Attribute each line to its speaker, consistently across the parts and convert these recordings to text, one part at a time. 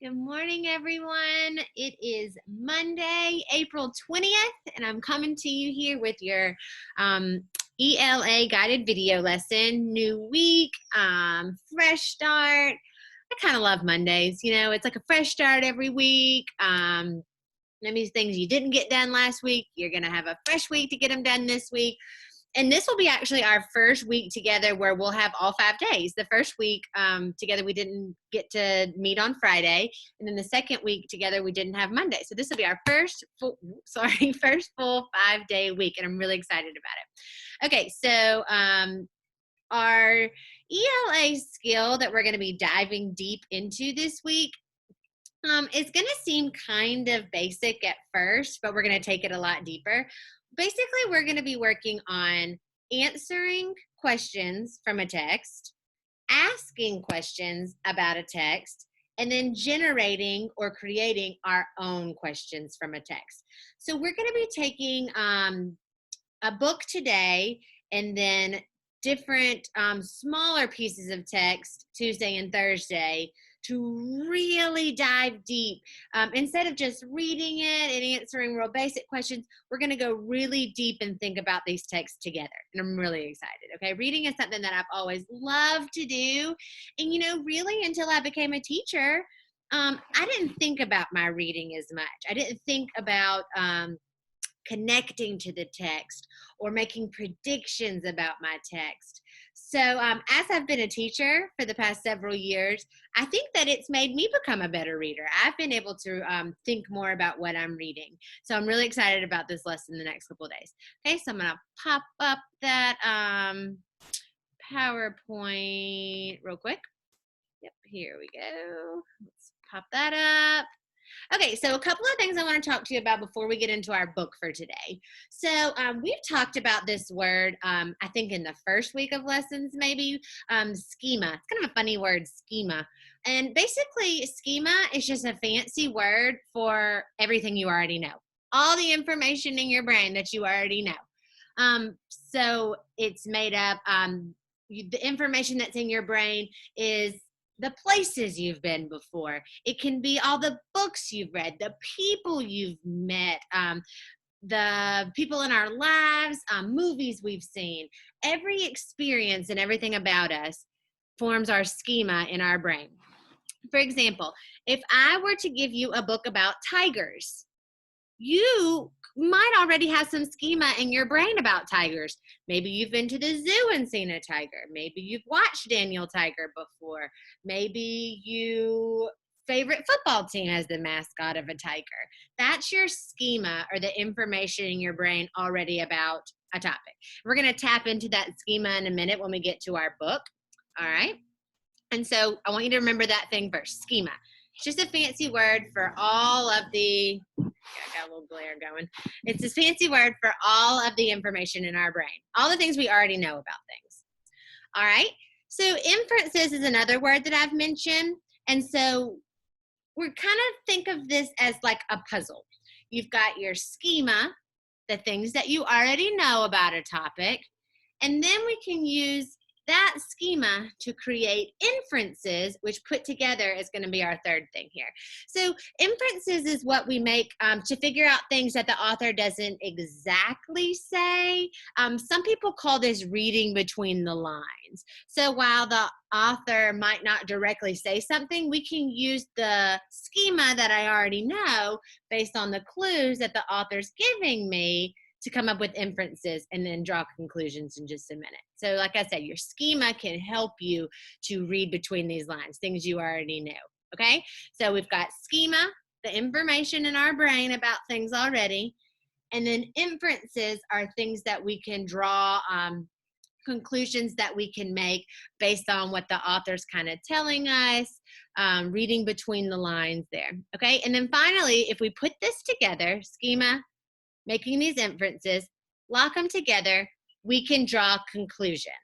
Speaker 1: Good morning, everyone. It is Monday, April 20th, and I'm coming to you here with your ELA guided video lesson. New week, fresh start. I kind of love Mondays. You know, it's like a fresh start every week. That means things you didn't get done last week, you're going to have a fresh week to get them done this week. And this will be actually our first week together where we'll have all 5 days. The first week together, we didn't get to meet on Friday. And then the second week together, we didn't have Monday. So this will be our first full 5-day week. And I'm really excited about it. Okay, so our ELA skill that we're going to be diving deep into this week it's going to seem kind of basic at first, but we're going to take it a lot deeper. Basically, we're going to be working on answering questions from a text, asking questions about a text, and then generating or creating our own questions from a text. So we're going to be taking a book today and then different smaller pieces of text Tuesday and Thursday to really dive deep. Instead of just reading it and answering real basic questions, we're going to go really deep and think about these texts together. And I'm really excited. Okay, reading is something that I've always loved to do. And, you know, really until I became a teacher, I didn't think about my reading as much. I didn't think about connecting to the text or making predictions about my text. So as I've been a teacher for the past several years, I think that it's made me become a better reader. I've been able to think more about what I'm reading. So I'm really excited about this lesson the next couple of days. Okay, so I'm going to pop up that PowerPoint real quick. Yep, here we go. Let's pop that up. Okay, so a couple of things I want to talk to you about before we get into our book for today. So we've talked about this word, I think in the first week of lessons, maybe, schema. It's kind of a funny word, schema. And basically, schema is just a fancy word for everything you already know. All the information in your brain that you already know. So it's made up, the information that's in your brain is the places you've been before. It can be all the books you've read, the people you've met, the people in our lives, movies we've seen. Every experience and everything about us forms our schema in our brain. For example, if I were to give you a book about tigers, you might already have some schema in your brain about tigers. Maybe you've been to the zoo and seen a tiger. Maybe you've watched Daniel Tiger before. Maybe your favorite football team has the mascot of a tiger. That's your schema or the information in your brain already about a topic. We're going to tap into that schema in a minute when we get to our book. All right. And so I want you to remember that thing first, schema. It's just a fancy word for all of the, I got a little glare going. It's a fancy word for all of the information in our brain, all the things we already know about things. All right. So inferences is another word that I've mentioned. And so we're kind of think of this as like a puzzle. You've got your schema, the things that you already know about a topic, and then we can use that schema to create inferences, which put together is going to be our third thing here. So inferences is what we make to figure out things that the author doesn't exactly say. Some people call this reading between the lines. So while the author might not directly say something, we can use the schema that I already know based on the clues that the author's giving me to come up with inferences and then draw conclusions in just a minute. So like I said, your schema can help you to read between these lines, things you already knew, okay? So we've got schema, the information in our brain about things already, and then inferences are things that we can draw, conclusions that we can make based on what the author's kind of telling us, reading between the lines there, okay? And then finally, if we put this together, schema, making these inferences, lock them together, we can draw conclusions.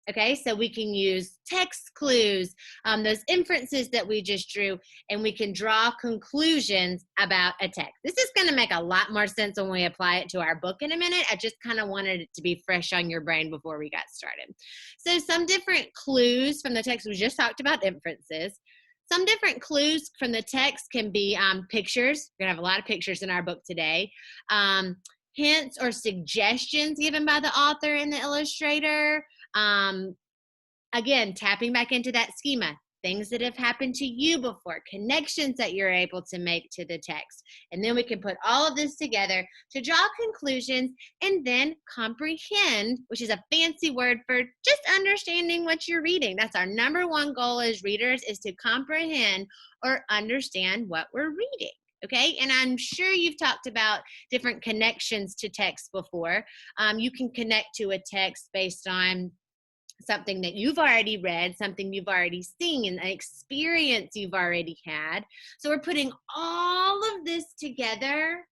Speaker 1: Okay, so we can use text clues, those inferences that we just drew, and we can draw conclusions about a text. This is going to make a lot more sense when we apply it to our book in a minute. I just kind of wanted it to be fresh on your brain before we got started. So some different clues from the text we just talked about, inferences. Some different clues from the text can be pictures. We're going to have a lot of pictures in our book today. Hints or suggestions given by the author and the illustrator. Again, tapping back into that schema, things that have happened to you before, connections that you're able to make to the text. And then we can put all of this together to draw conclusions and then comprehend, which is a fancy word for just understanding what you're reading. That's our number one goal as readers, is to comprehend or understand what we're reading. Okay, and I'm sure you've talked about different connections to text before. You can connect to a text based on something that you've already read, something you've already seen, an experience you've already had. So we're putting all of this together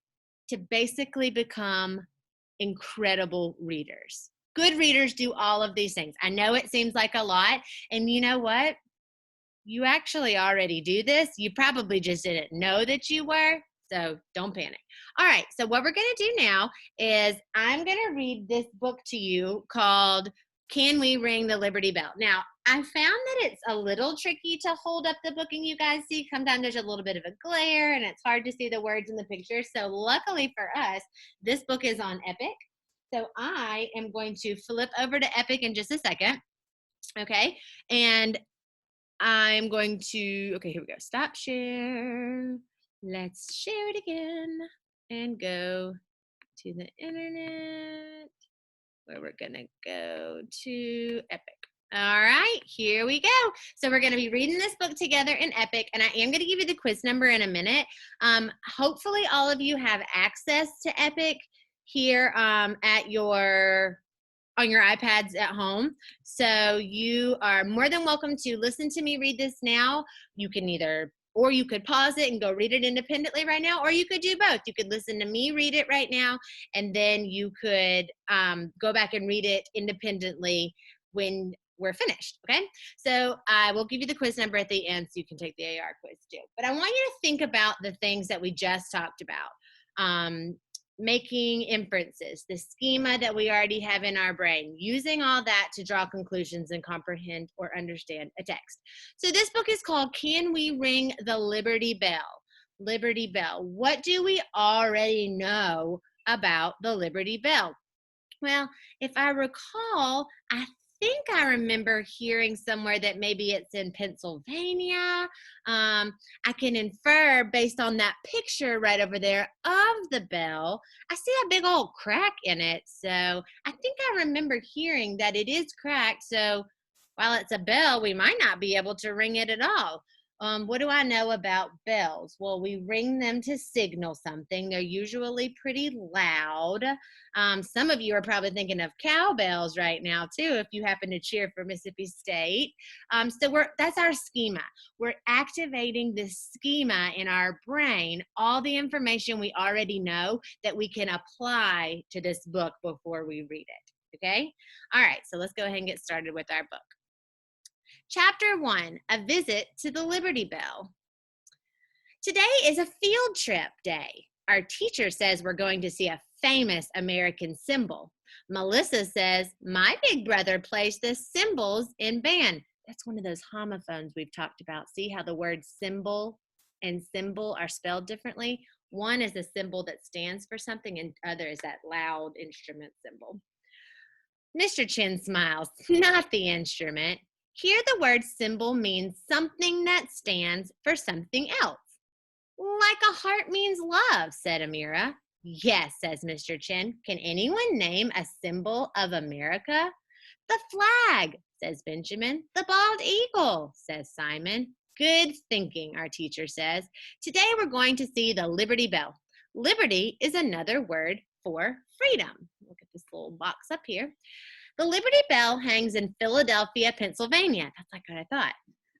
Speaker 1: to basically become incredible readers. Good readers do all of these things. I know it seems like a lot, and you know what? You actually already do this. You probably just didn't know that you were, so don't panic. All right, so what we're going to do now is I'm going to read this book to you called Can We Ring the Liberty Bell? Now, I found that it's a little tricky to hold up the book and you guys see. Sometimes there's a little bit of a glare and it's hard to see the words in the picture. So luckily for us, this book is on Epic. So I am going to flip over to Epic in just a second. Okay, and I'm going to, okay, here we go. Stop share. Let's share it again and go to the internet where we're going to go to Epic. All right, here we go. So we're going to be reading this book together in Epic, and I am going to give you the quiz number in a minute. Hopefully all of you have access to Epic here at on your iPads at home. So you are more than welcome to listen to me read this now. You can or you could pause it and go read it independently right now, or you could do both. You could listen to me read it right now, and then you could go back and read it independently when we're finished, okay? So I will give you the quiz number at the end so you can take the AR quiz too. But I want you to think about the things that we just talked about. Making inferences, the schema that we already have in our brain, using all that to draw conclusions and comprehend or understand a text. So this book is called Can We Ring the Liberty Bell? Liberty Bell. What do we already know about the Liberty Bell? Well, if I recall, I think I remember hearing somewhere that maybe it's in Pennsylvania. I can infer based on that picture right over there of the bell. I see a big old crack in it. So I think I remember hearing that it is cracked. So while it's a bell, we might not be able to ring it at all. What do I know about bells? Well, we ring them to signal something. They're usually pretty loud. Some of you are probably thinking of cowbells right now too, if you happen to cheer for Mississippi State. So that's our schema. We're activating this schema in our brain, all the information we already know that we can apply to this book before we read it, okay? All right, so let's go ahead and get started with our book. Chapter 1, A Visit to the Liberty Bell. Today is a field trip day. Our teacher says we're going to see a famous American symbol. Melissa says, my big brother plays the cymbals in band. That's one of those homophones we've talked about. See how the words symbol and symbol are spelled differently? One is a symbol that stands for something and other is that loud instrument symbol. Mr. Chin smiles, not the instrument. Here the word symbol means something that stands for something else. Like a heart means love, said Amira. Yes, says Mr. Chin. Can anyone name a symbol of America? The flag, says Benjamin. The bald eagle, says Simon. Good thinking, our teacher says. Today we're going to see the Liberty Bell. Liberty is another word for freedom. Look at this little box up here. The Liberty Bell hangs in Philadelphia, Pennsylvania. That's like what I thought.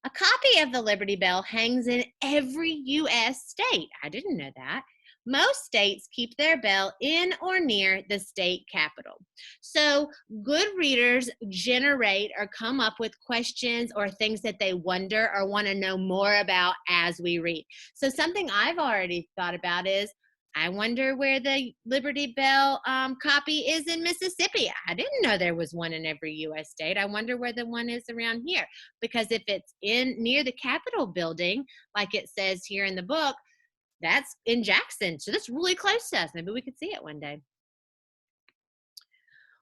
Speaker 1: A copy of the Liberty Bell hangs in every U.S. state. I didn't know that. Most states keep their bell in or near the state capital. So good readers generate or come up with questions or things that they wonder or want to know more about as we read. So something I've already thought about is, I wonder where the Liberty Bell copy is in Mississippi. I didn't know there was one in every U.S. state. I wonder where the one is around here. Because if it's in near the Capitol building, like it says here in the book, that's in Jackson. So that's really close to us. Maybe we could see it one day.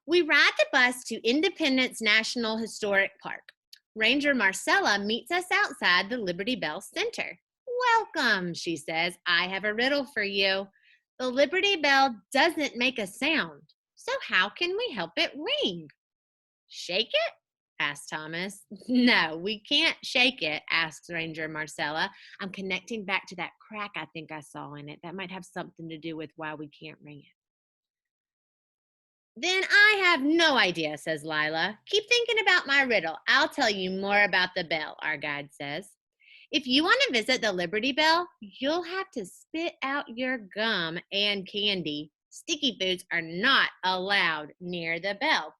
Speaker 1: We ride the bus to Independence National Historic Park. Ranger Marcella meets us outside the Liberty Bell Center. Welcome, she says. I have a riddle for you. The Liberty Bell doesn't make a sound, so how can we help it ring? Shake it? Asked Thomas. No, we can't shake it, asks Ranger Marcella. I'm connecting back to that crack I think I saw in it. That might have something to do with why we can't ring it. Then I have no idea, says Lila. Keep thinking about my riddle. I'll tell you more about the bell, our guide says. If you want to visit the Liberty Bell, you'll have to spit out your gum and candy. Sticky foods are not allowed near the bell.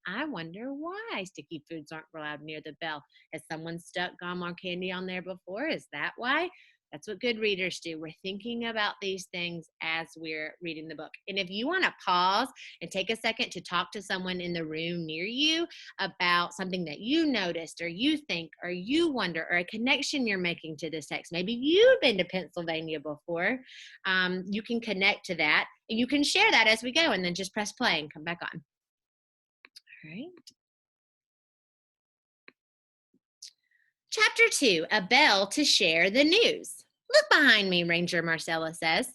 Speaker 1: I wonder why sticky foods aren't allowed near the bell. Has someone stuck gum or candy on there before? Is that why? That's what good readers do. We're thinking about these things as we're reading the book. And if you want to pause and take a second to talk to someone in the room near you about something that you noticed or you think or you wonder or a connection you're making to this text, maybe you've been to Pennsylvania before, you can connect to that and you can share that as we go and then just press play and come back on. All right. Chapter 2, A Bell to Share the News. Look behind me, Ranger Marcella says.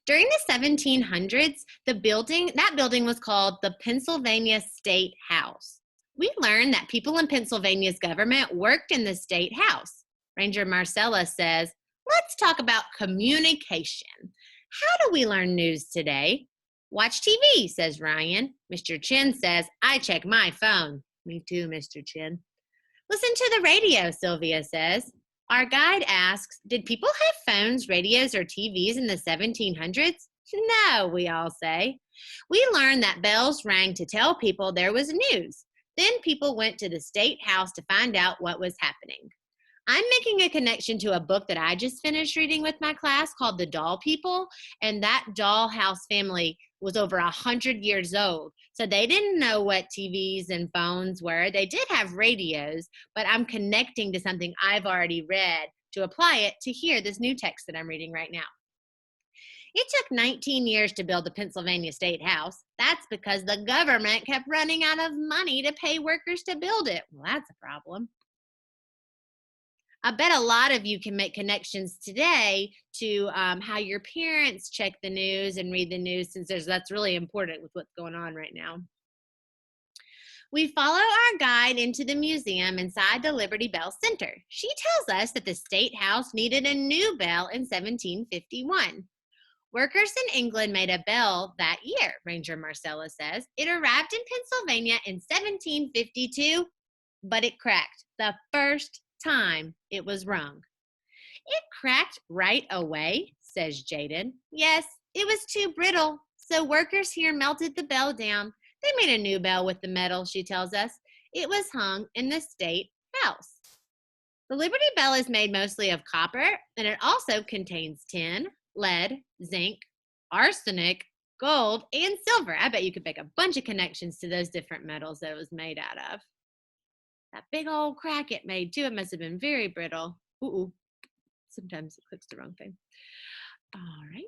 Speaker 1: During the 1700s, that building was called the Pennsylvania State House. We learned that people in Pennsylvania's government worked in the State House. Ranger Marcella says, let's talk about communication. How do we learn news today? Watch TV, says Ryan. Mr. Chin says, I check my phone. Me too, Mr. Chin. Listen to the radio, Sylvia says. Our guide asks, did people have phones, radios, or TVs in the 1700s? No, we all say. We learned that bells rang to tell people there was news. Then people went to the State House to find out what was happening. I'm making a connection to a book that I just finished reading with my class called The Doll People, and that dollhouse family was over 100 years old. So they didn't know what TVs and phones were. They did have radios, but I'm connecting to something I've already read to apply it to here, this new text that I'm reading right now. It took 19 years to build the Pennsylvania State House. That's because the government kept running out of money to pay workers to build it. Well, that's a problem. I bet a lot of you can make connections today to how your parents check the news and read the news, since that's really important with what's going on right now. We follow our guide into the museum inside the Liberty Bell Center. She tells us that the State House needed a new bell in 1751. Workers in England made a bell that year, Ranger Marcella says. It arrived in Pennsylvania in 1752, but it cracked the first time it was rung. It cracked right away, says Jaden. Yes, it was too brittle, so workers here melted the bell down. They made a new bell with the metal, she tells us. It was hung in the State House. The Liberty Bell is made mostly of copper, and it also contains tin, lead, zinc, arsenic, gold, and silver. I bet you could make a bunch of connections to those different metals that it was made out of. That big old crack it made, too. It must have been very brittle. Ooh, sometimes it clicks the wrong thing. All right.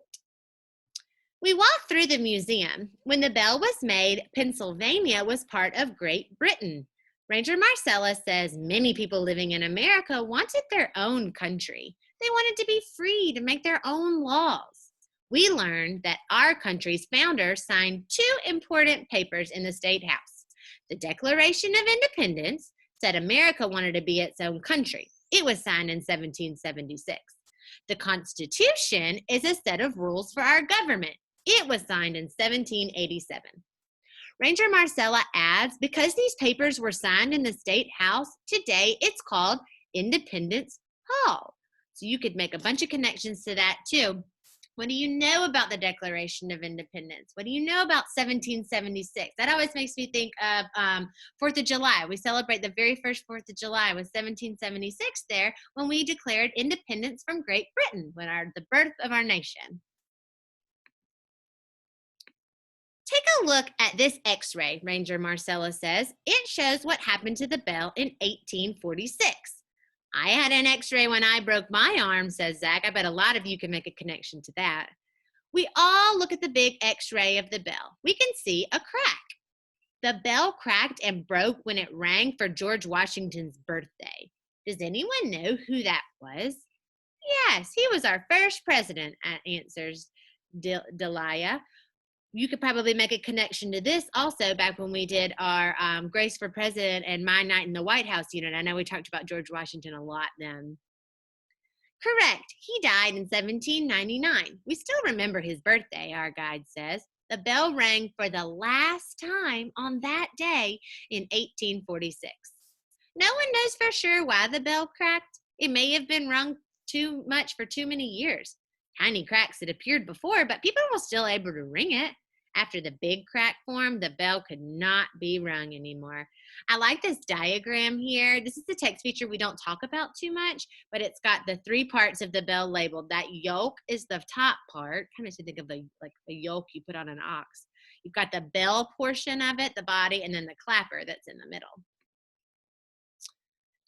Speaker 1: We walked through the museum. When the bell was made, Pennsylvania was part of Great Britain. Ranger Marcella says many people living in America wanted their own country. They wanted to be free to make their own laws. We learned that our country's founder signed two important papers in the State House. The Declaration of Independence said America wanted to be its own country. It was signed in 1776. The Constitution is a set of rules for our government. It was signed in 1787. Ranger Marcella adds, because these papers were signed in the State House, today it's called Independence Hall. So you could make a bunch of connections to that too. What do you know about the Declaration of Independence? What do you know about 1776? That always makes me think of 4th of July. We celebrate the very first 4th of July with 1776 there, when we declared independence from Great Britain, the birth of our nation. Take a look at this x-ray, Ranger Marcella says. It shows what happened to the bell in 1846. I had an x-ray when I broke my arm, says Zach. I bet a lot of you can make a connection to that. We all look at the big x-ray of the bell. We can see a crack. The bell cracked and broke when it rang for George Washington's birthday. Does anyone know who that was? Yes, he was our first president, answers Delia. You could probably make a connection to this also back when we did our Grace for President and My Night in the White House unit. I know we talked about George Washington a lot then. Correct. He died in 1799. We still remember his birthday, our guide says. The bell rang for the last time on that day in 1846. No one knows for sure why the bell cracked. It may have been rung too much for too many years. Tiny cracks had appeared before, but people were still able to ring it. After the big crack formed, the bell could not be rung anymore. I like this diagram here. This is the text feature we don't talk about too much, but it's got the three parts of the bell labeled. That yoke is the top part. Kind of to think of the like a yoke you put on an ox. You've got the bell portion of it, the body, and then the clapper that's in the middle.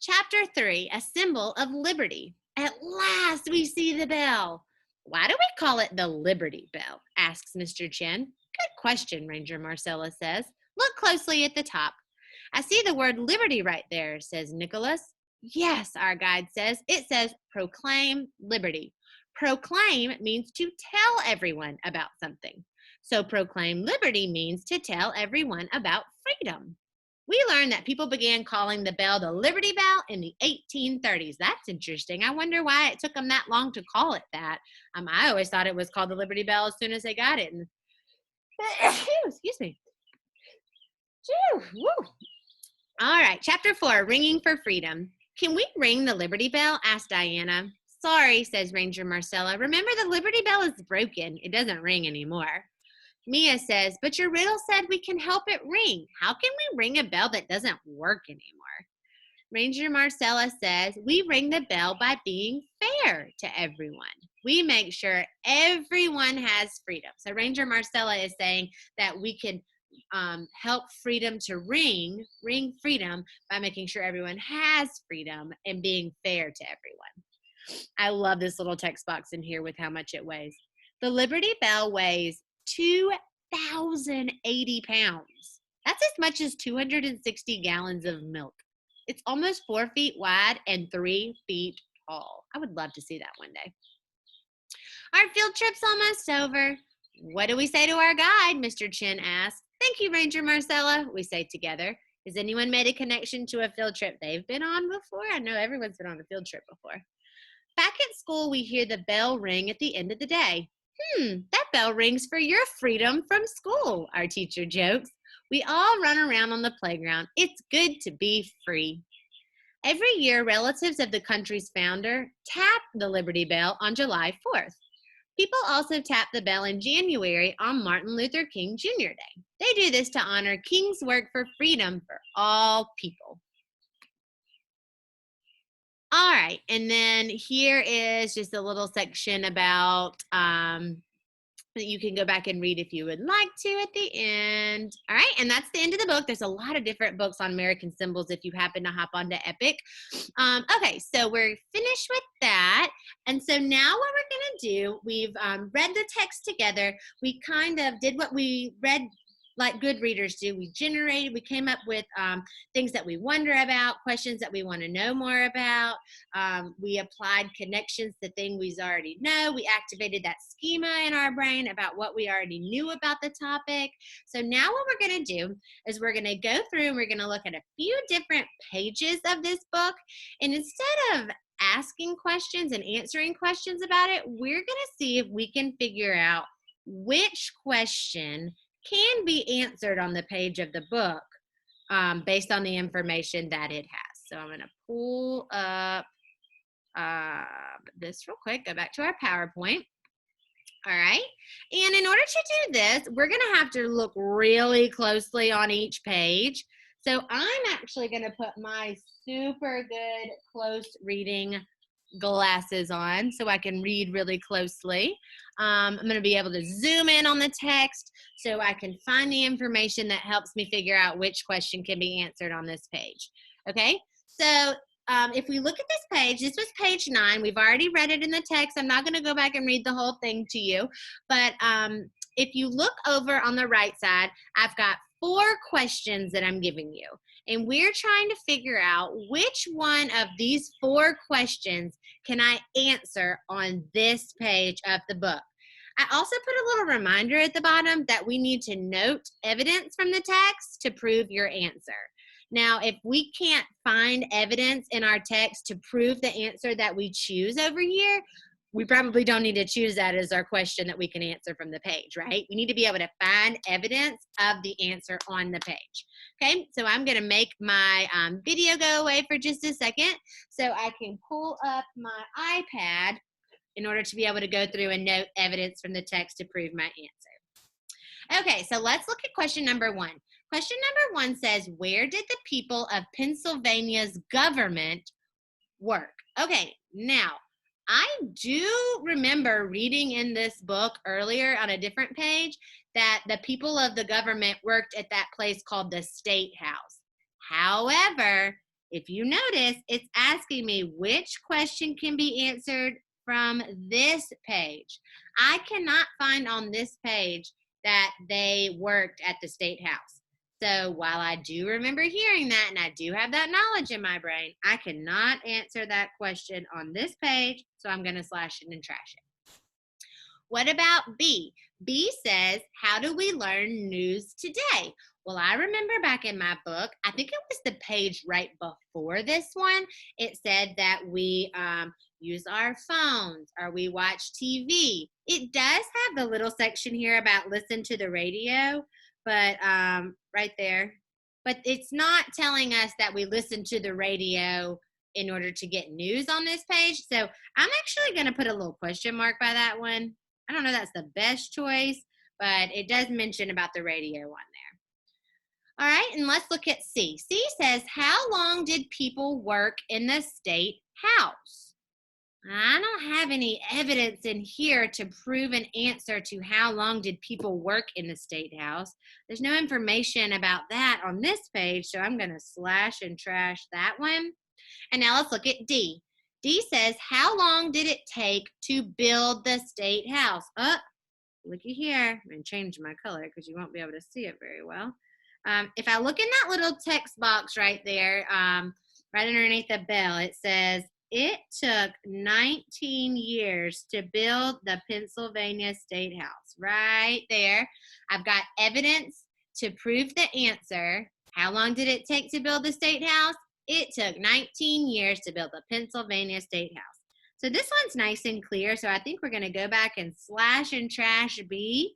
Speaker 1: Chapter 3, a symbol of liberty. At last we see the bell. Why do we call it the Liberty Bell? Asks Mr. Chen. Good question, Ranger Marcella says. Look closely at the top. I see the word liberty right there, says Nicholas. Yes, our guide says. It says proclaim liberty. Proclaim means to tell everyone about something. So proclaim liberty means to tell everyone about freedom. We learned that people began calling the bell the Liberty Bell in the 1830s. That's interesting. I wonder why it took them that long to call it that. I always thought it was called the Liberty Bell as soon as they got it. And excuse me. Woo. All right, chapter 4, ringing for freedom. Can we ring the Liberty Bell? Asked Diana. Sorry, says Ranger Marcella. Remember, the Liberty Bell is broken. It doesn't ring anymore. Mia says, but your riddle said we can help it ring. How can we ring a bell that doesn't work anymore? Ranger Marcella says, we ring the bell by being fair to everyone. We make sure everyone has freedom. So Ranger Marcella is saying that we can help freedom to ring freedom by making sure everyone has freedom and being fair to everyone. I love this little text box in here with how much it weighs. The Liberty Bell weighs 2,080 pounds. That's as much as 260 gallons of milk. It's almost 4 feet wide and 3 feet tall. I would love to see that one day. Our field trip's almost over. What do we say to our guide? Mr. Chen asked. Thank you, Ranger Marcella, we say together. Has anyone made a connection to a field trip they've been on before? I know everyone's been on a field trip before. Back at school, we hear the bell ring at the end of the day. That bell rings for your freedom from school, our teacher jokes. We all run around on the playground. It's good to be free. Every year, relatives of the country's founder tap the Liberty Bell on July 4th. People also tap the bell in January on Martin Luther King Jr. Day. They do this to honor King's work for freedom for all people. All right, and then here is just a little section about that you can go back and read if you would like to at the end. All right, and that's the end of the book. There's a lot of different books on American symbols if you happen to hop onto Epic. Okay, so we're finished with that. And so now what we're going to do, we've read the text together. We kind of did what we read like good readers do. We came up with things that we wonder about, questions that we want to know more about. We applied connections to things we already know. We activated that schema in our brain about what we already knew about the topic. So now what we're going to do is we're going to go through and we're going to look at a few different pages of this book. And instead of asking questions and answering questions about it, we're going to see if we can figure out which question can be answered on the page of the book based on the information that it has. So I'm going to pull up this real quick, go back to our PowerPoint. All right, and in order to do this, we're going to have to look really closely on each page. So I'm actually going to put my super good close reading glasses on so I can read really closely. I'm going to be able to zoom in on the text so I can find the information that helps me figure out which question can be answered on this page. Okay, so if we look at this page, this was page 9. We've already read it in the text. I'm not going to go back and read the whole thing to you, but if you look over on the right side, I've got 4 questions that I'm giving you. And we're trying to figure out which one of these 4 questions can I answer on this page of the book. I also put a little reminder at the bottom that we need to note evidence from the text to prove your answer. Now, if we can't find evidence in our text to prove the answer that we choose over here, we probably don't need to choose that as our question that we can answer from the page, right? We need to be able to find evidence of the answer on the page. Okay, so I'm going to make my video go away for just a second so I can pull up my iPad in order to be able to go through and note evidence from the text to prove my answer. Okay, so let's look at question number 1. Question number 1 says, where did the people of Pennsylvania's government work? Okay, now, I do remember reading in this book earlier on a different page that the people of the government worked at that place called the State House. However, if you notice, it's asking me which question can be answered from this page. I cannot find on this page that they worked at the State House. So while I do remember hearing that and I do have that knowledge in my brain, I cannot answer that question on this page, so I'm going to slash it and trash it. What about B? B says, how do we learn news today? Well, I remember back in my book, I think it was the page right before this one, it said that we use our phones or we watch TV. It does have the little section here about listen to the radio, but right there. But it's not telling us that we listen to the radio in order to get news on this page. So I'm actually going to put a little question mark by that one. I don't know if that's the best choice, but it does mention about the radio on there. All right, and let's look at C. C says, how long did people work in the State House? I don't have any evidence in here to prove an answer to how long did people work in the State House. There's no information about that on this page, so I'm going to slash and trash that one. And now let's look at D. D says, how long did it take to build the State House? Oh, looky here. I'm going to change my color because you won't be able to see it very well. If I look in that little text box right there, right underneath the bell, it says, it took 19 years to build the Pennsylvania State House. Right there. I've got evidence to prove the answer. How long did it take to build the State House? It took 19 years to build the Pennsylvania State House. So this one's nice and clear. So I think we're going to go back and slash and trash B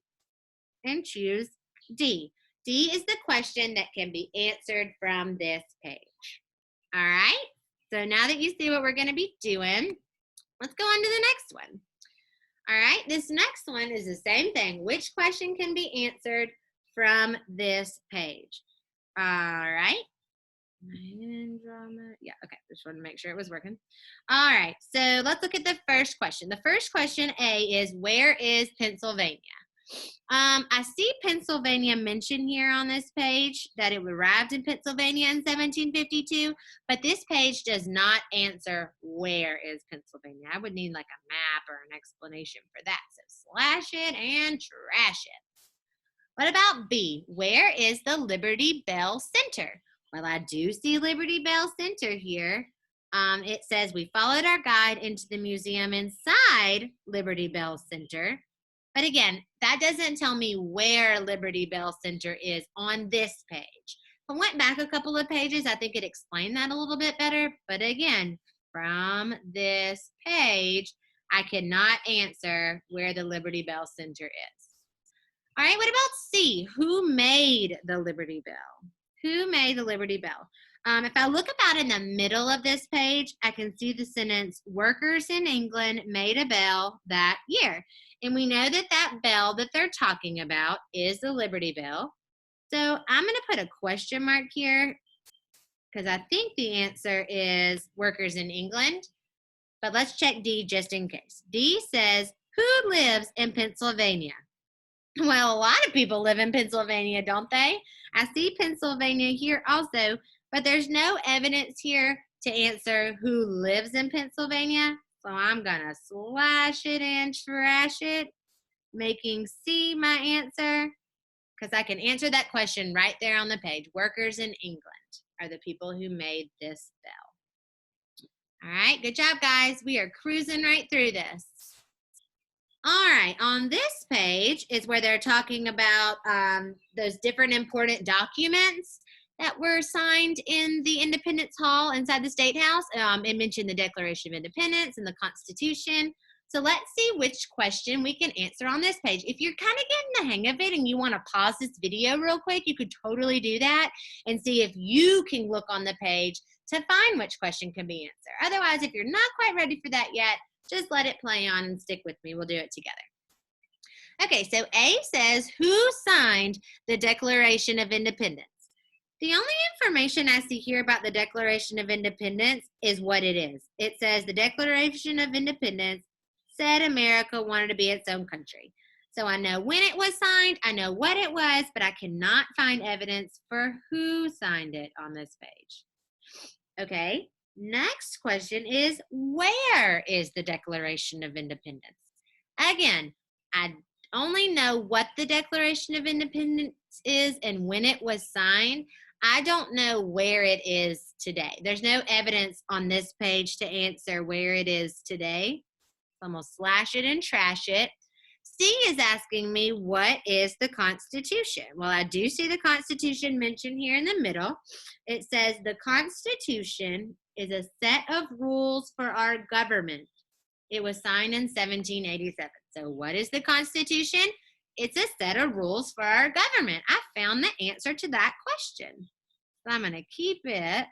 Speaker 1: and choose D. D is the question that can be answered from this page. All right. So now that you see what we're going to be doing, let's go on to the next one. All right, this next one is the same thing. Which question can be answered from this page? All right. Yeah, okay, just wanted to make sure it was working. All right, so let's look at the first question. The first question, A, is where is Pennsylvania? I see Pennsylvania mentioned here on this page that it arrived in Pennsylvania in 1752, but this page does not answer where is Pennsylvania. I would need like a map or an explanation for that. So slash it and trash it. What about B? Where is the Liberty Bell Center? Well, I do see Liberty Bell Center here. It says we followed our guide into the museum inside Liberty Bell Center. But again, that doesn't tell me where Liberty Bell Center is on this page. If I went back a couple of pages, I think it explained that a little bit better. But again, from this page, I cannot answer where the Liberty Bell Center is. All right, what about C? Who made the Liberty Bell? Who made the Liberty Bell? If I look about in the middle of this page, I can see the sentence, workers in England made a bell that year. And we know that that bell that they're talking about is the Liberty Bell. So I'm going to put a question mark here because I think the answer is workers in England. but let's check D just in case. D says, who lives in Pennsylvania? Well, a lot of people live in Pennsylvania, don't they? I see Pennsylvania here also, but there's no evidence here to answer who lives in Pennsylvania. So I'm going to slash it and trash it, making C my answer, because I can answer that question right there on the page. Workers in England are the people who made this bell. All right, good job, guys. We are cruising right through this. All right, on this page is where they're talking about those different important documents that were signed in the Independence Hall inside the State House. It mentioned the Declaration of Independence and the Constitution. So let's see which question we can answer on this page. If you're kind of getting the hang of it and you want to pause this video real quick, you could totally do that and see if you can look on the page to find which question can be answered. Otherwise, if you're not quite ready for that yet, just let it play on and stick with me. We'll do it together. Okay, so A says, who signed the Declaration of Independence? The only information I see here about the Declaration of Independence is what it is. It says the Declaration of Independence said America wanted to be its own country. So I know when it was signed, I know what it was, but I cannot find evidence for who signed it on this page. Okay. Next question is, where is the Declaration of Independence? Again, I only know what the Declaration of Independence is and when it was signed. I don't know where it is today. There's no evidence on this page to answer where it is today. So I'm going to slash it and trash it. C is asking me, what is the Constitution? Well, I do see the Constitution mentioned here in the middle. It says the Constitution is a set of rules for our government. It was signed in 1787. So what is the Constitution? It's a set of rules for our government. I found the answer to that question. So I'm going to keep it.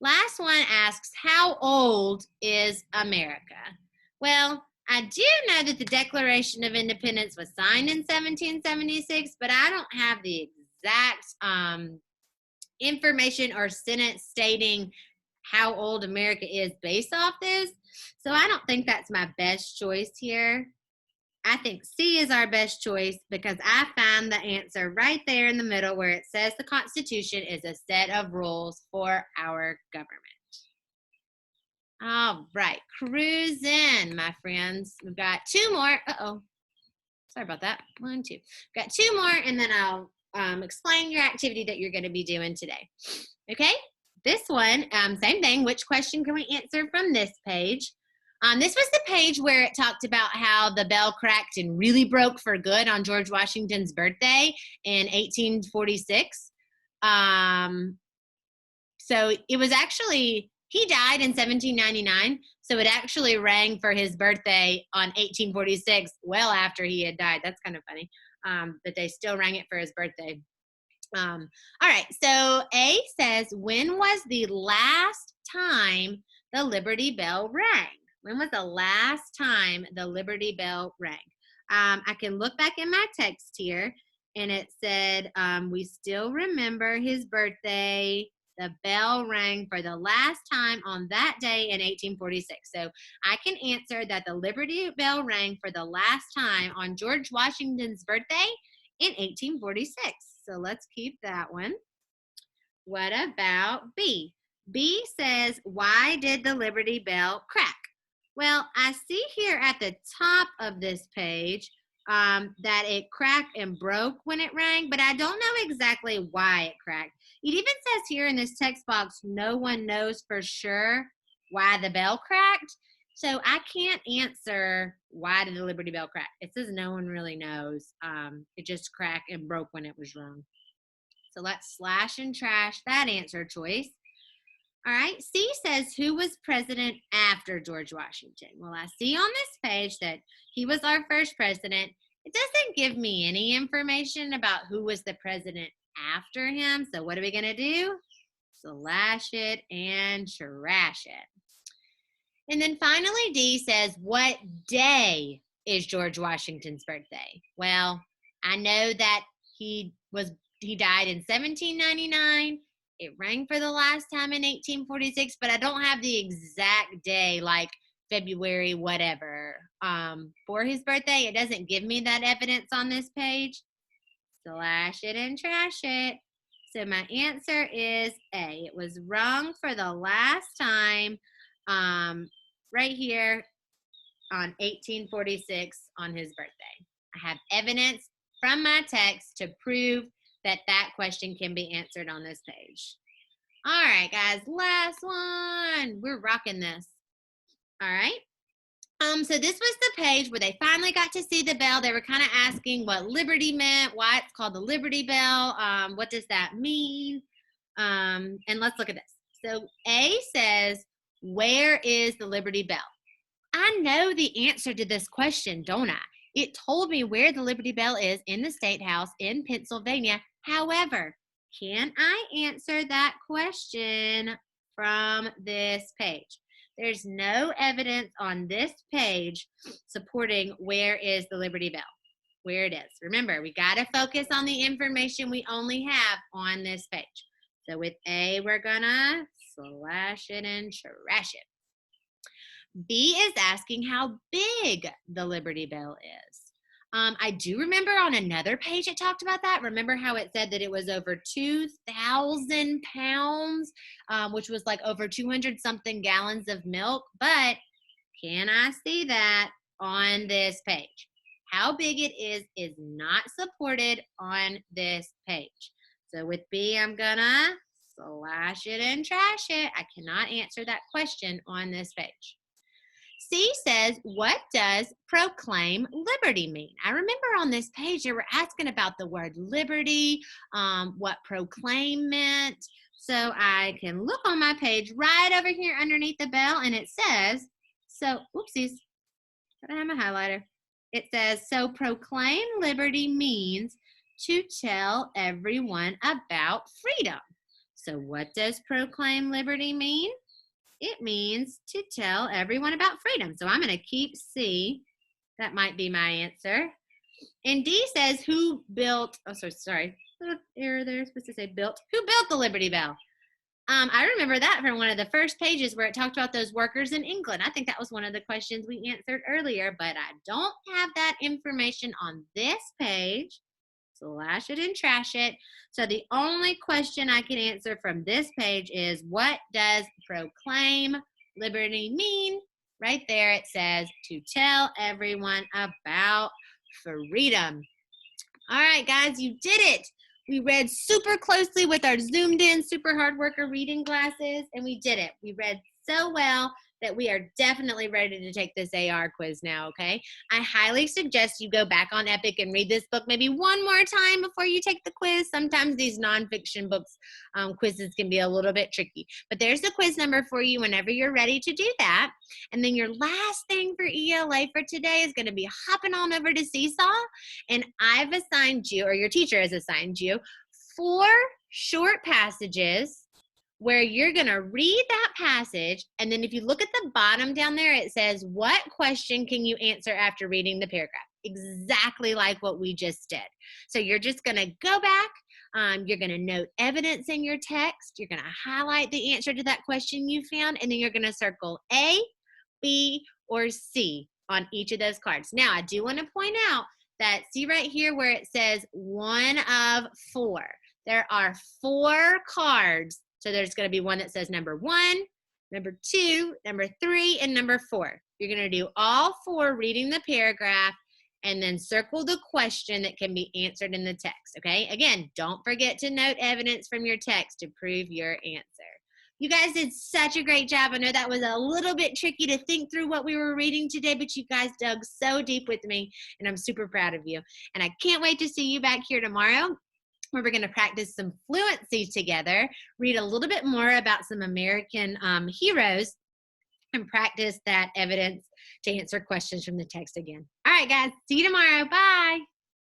Speaker 1: Last one asks, how old is America? Well, I do know that the Declaration of Independence was signed in 1776, but I don't have the exact information or sentence stating how old America is based off this. So I don't think that's my best choice here. I think C is our best choice because I find the answer right there in the middle where it says the Constitution is a set of rules for our government. All right, cruise in, my friends. We've got two more. Uh-oh. Sorry about that. 1, 2. Got two more, and then I'll explain your activity that you're going to be doing today. Okay? This one, same thing. Which question can we answer from this page? This was the page where it talked about how the bell cracked and really broke for good on George Washington's birthday in 1846. So it was actually, he died in 1799, so it actually rang for his birthday on 1846, well after he had died. That's kind of funny, but they still rang it for his birthday. All right, so A says, when was the last time the Liberty Bell rang? When was the last time the Liberty Bell rang? I can look back in my text here, and it said, we still remember his birthday. The bell rang for the last time on that day in 1846. So I can answer that the Liberty Bell rang for the last time on George Washington's birthday in 1846. So let's keep that one. What about B? B says, why did the Liberty Bell crack? Well, I see here at the top of this page that it cracked and broke when it rang, but I don't know exactly why it cracked. It even says here in this text box, no one knows for sure why the bell cracked. So I can't answer why did the Liberty Bell crack. It says no one really knows. It just cracked and broke when it was rung. So let's slash and trash that answer choice. All right, C says, who was president after George Washington? Well, I see on this page that he was our first president. It doesn't give me any information about who was the president after him. So what are we going to do? Slash it and trash it. And then finally, D says, what day is George Washington's birthday? Well, I know that he died in 1799. It rang for the last time in 1846, but I don't have the exact day, like February, whatever, for his birthday. It doesn't give me that evidence on this page. Slash it and trash it. So my answer is A. It was rung for the last time right here on 1846 on his birthday. I have evidence from my text to prove that that question can be answered on this page. All right, guys, last one. We're rocking this. All right. So this was the page where they finally got to see the bell. They were kind of asking what liberty meant, why it's called the Liberty Bell. What does that mean? And let's look at this. So A says, where is the Liberty Bell? I know the answer to this question, don't I? It told me where the Liberty Bell is in the State House in Pennsylvania. However, can I answer that question from this page? There's no evidence on this page supporting where is the Liberty Bell, where it is. Remember, we got to focus on the information we only have on this page. So with A, we're going to slash it and trash it. B is asking how big the Liberty Bell is. I do remember on another page it talked about that. Remember how it said that it was over 2,000 pounds, which was like over 200 something gallons of milk. But can I see that on this page? How big it is not supported on this page. So with B, I'm gonna slash it and trash it. I cannot answer that question on this page. C says, what does proclaim liberty mean? I remember on this page they were asking about the word liberty, what proclaim meant. So I can look on my page right over here underneath the bell, and it says, so, oopsies, I have my highlighter. It says, so proclaim liberty means to tell everyone about freedom. So what does proclaim liberty mean? It means to tell everyone about freedom. So I'm going to keep C. That might be my answer. And D says, who built, oh, sorry, little error there, supposed to say built. Who built the Liberty Bell? I remember that from one of the first pages where it talked about those workers in England. I think that was one of the questions we answered earlier, but I don't have that information on this page. Slash it and trash it. So the only question I can answer from this page is, what does proclaim liberty mean? Right there it says to tell everyone about freedom. All right, guys, you did it. We read super closely with our zoomed in super hard worker reading glasses, and we did it. We read so well that we are definitely ready to take this AR quiz now, okay? I highly suggest you go back on Epic and read this book maybe one more time before you take the quiz. Sometimes these nonfiction books quizzes can be a little bit tricky. But there's the quiz number for you whenever you're ready to do that. And then your last thing for ELA for today is gonna be hopping on over to Seesaw, and I've assigned you, or your teacher has assigned you, 4 short passages where you're going to read that passage, and then if you look at the bottom down there, it says, what question can you answer after reading the paragraph? Exactly like what we just did. So you're just going to go back, you're going to note evidence in your text, you're going to highlight the answer to that question you found, and then you're going to circle A, B, or C on each of those cards. Now, I do want to point out that, see right here where it says 1 of 4. There are 4 cards. So there's going to be one that says number 1, number 2, number 3, and number 4. You're going to do all 4 reading the paragraph and then circle the question that can be answered in the text, okay? Again, don't forget to note evidence from your text to prove your answer. You guys did such a great job. I know that was a little bit tricky to think through what we were reading today, but you guys dug so deep with me, and I'm super proud of you. And I can't wait to see you back here tomorrow, where we're going to practice some fluency together, read a little bit more about some American heroes, and practice that evidence to answer questions from the text again. All right, guys, see you tomorrow. Bye.